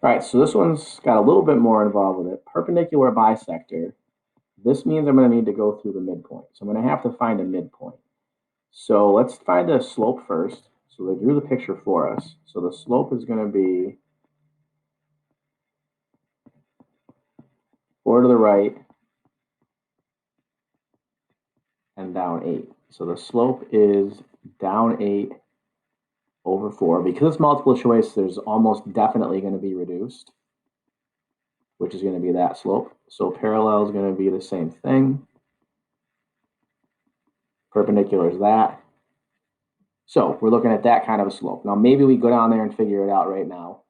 All right, so this one's got a little bit more involved with it. Perpendicular bisector. This means I'm going to need to go through the midpoint. So I'm going to have to find a midpoint. So let's find the slope first. So they drew the picture for us. So the slope is going to be 4 to the right and down 8. So the slope is down 8 over 4. Because it's multiple choice, there's almost definitely going to be reduced, which is going to be that slope. So parallel is going to be the same thing. Perpendicular is that. So we're looking at that kind of a slope. Now, maybe we go down there and figure it out right now,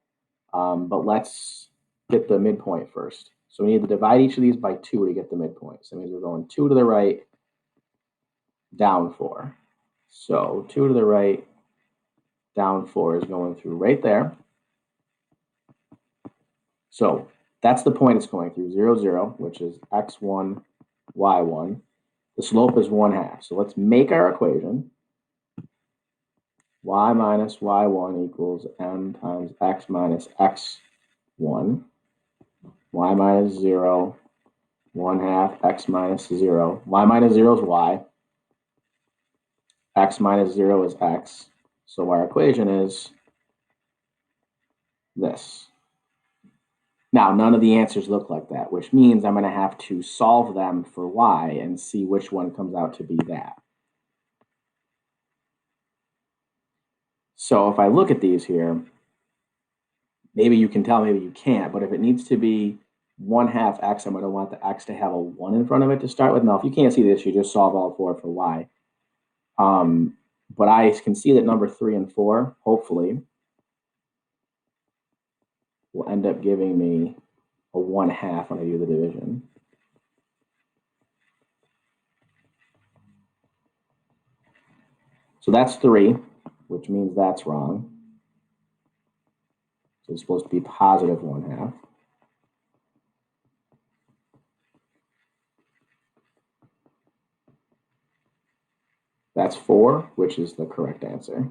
but let's get the midpoint first. So we need to divide each of these by 2 to get the midpoint. So that means we're going 2 to the right, down 4. So 2 to the right, down 4 is going through right there. So that's the point it's going through, 0, 0, which is x1, y1. The slope is 1/2. So let's make our equation. Y minus y1 equals m times x minus x1. Y minus 0, 1/2 x minus 0. Y minus 0 is y. X minus 0 is x. So our equation is this. Now, none of the answers look like that, which means I'm going to have to solve them for y and see which one comes out to be that. So if I look at these here, maybe you can tell, maybe you can't, but if it needs to be 1/2 x, I'm going to want the x to have a 1 in front of it to start with. Now, if you can't see this, you just solve all 4 for y. But I can see that number 3 and 4, hopefully, will end up giving me a 1/2 when I do the division. So that's 3, which means that's wrong. So it's supposed to be positive 1/2. That's 4, which is the correct answer.